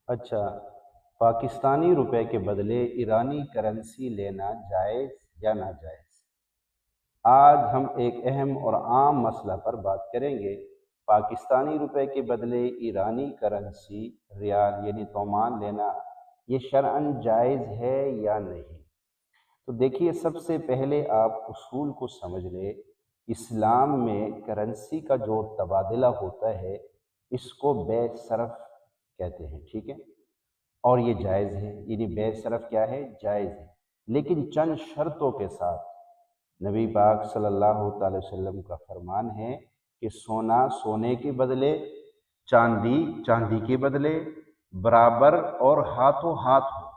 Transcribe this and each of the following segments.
اچھا، پاکستانی روپے کے بدلے ایرانی کرنسی لینا جائز یا ناجائز؟ آج ہم ایک اہم اور عام مسئلہ پر بات کریں گے۔ پاکستانی روپے کے بدلے ایرانی کرنسی ریال یعنی تومان لینا یہ شرعاً جائز ہے یا نہیں؟ تو دیکھیے، سب سے پہلے آپ اصول کو سمجھ لیں۔ اسلام میں کرنسی کا جو تبادلہ ہوتا ہے اس کو بے صرف کہتے ہیں، ٹھیک ہے؟ اور یہ جائز ہے، یعنی بے صرف کیا ہے؟ جائز ہے، لیکن چند شرطوں کے ساتھ۔ نبی پاک صلی اللہ تعالی وسلم کا فرمان ہے کہ سونا سونے کے بدلے، چاندی چاندی کے بدلے برابر اور ہاتھوں ہاتھ ہو۔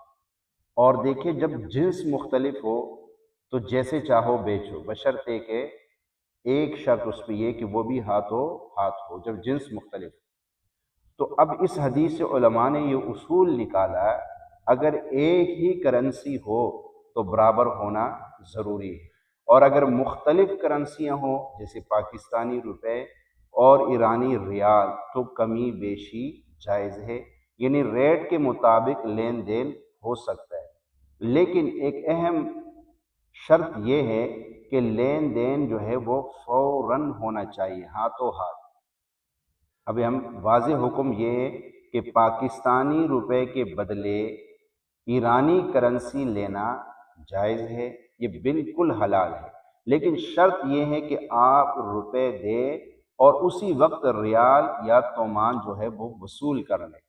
اور دیکھیں، جب جنس مختلف ہو تو جیسے چاہو بیچو، بشرطے کہ ایک شرط اس پہ یہ کہ وہ بھی ہاتھوں ہاتھ ہو جب جنس مختلف ہو۔ تو اب اس حدیث سے علماء نے یہ اصول نکالا، اگر ایک ہی کرنسی ہو تو برابر ہونا ضروری ہے، اور اگر مختلف کرنسیاں ہوں جیسے پاکستانی روپے اور ایرانی ریال تو کمی بیشی جائز ہے، یعنی ریٹ کے مطابق لین دین ہو سکتا ہے، لیکن ایک اہم شرط یہ ہے کہ لین دین جو ہے وہ فوراً ہونا چاہیے، ہاتھوں ہاتھ۔ ابھی ہم واضح حکم یہ ہے کہ پاکستانی روپے کے بدلے ایرانی کرنسی لینا جائز ہے، یہ بالکل حلال ہے، لیکن شرط یہ ہے کہ آپ روپے دیں اور اسی وقت ریال یا تومان جو ہے وہ وصول کر لیں،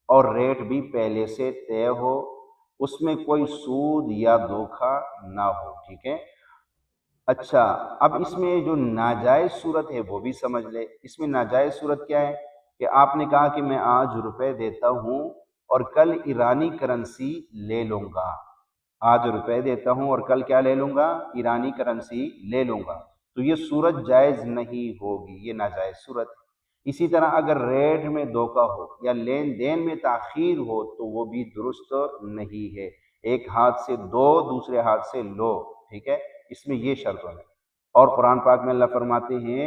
اور ریٹ بھی پہلے سے طے ہو، اس میں کوئی سود یا دھوکہ نہ ہو، ٹھیک ہے؟ اچھا، اب اس میں جو ناجائز صورت ہے وہ بھی سمجھ لے۔ اس میں ناجائز صورت کیا ہے کہ آپ نے کہا کہ میں آج روپے دیتا ہوں اور کل ایرانی کرنسی لے لوں گا۔ آج روپے دیتا ہوں اور کل کیا لے لوں گا؟ ایرانی کرنسی لے لوں گا، تو یہ صورت جائز نہیں ہوگی، یہ ناجائز صورت ہے۔ اسی طرح اگر ریٹ میں دھوکہ ہو یا لین دین میں تاخیر ہو تو وہ بھی درست نہیں ہے۔ ایک ہاتھ سے دو، دوسرے ہاتھ سے لو، ٹھیک ہے؟ اس میں یہ شرط ہے۔ اور قرآن پاک میں اللہ فرماتے ہیں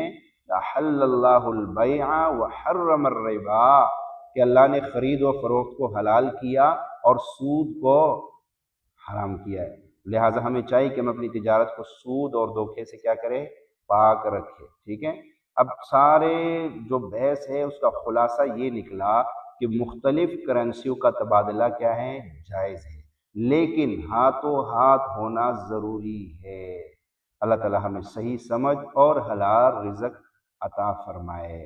احل اللہ البیع وحرم الربا، کہ اللہ نے خرید و فروخت کو حلال کیا اور سود کو حرام کیا ہے۔ لہٰذا ہمیں چاہیے کہ ہم اپنی تجارت کو سود اور دھوکے سے کیا کریں؟ پاک رکھے، ٹھیک ہے؟ اب سارے جو بحث ہے اس کا خلاصہ یہ نکلا کہ مختلف کرنسیوں کا تبادلہ کیا ہے؟ جائز ہے، لیکن ہاتھوں ہاتھ ہونا ضروری ہے۔ اللہ تعالی ہمیں صحیح سمجھ اور حلال رزق عطا فرمائے۔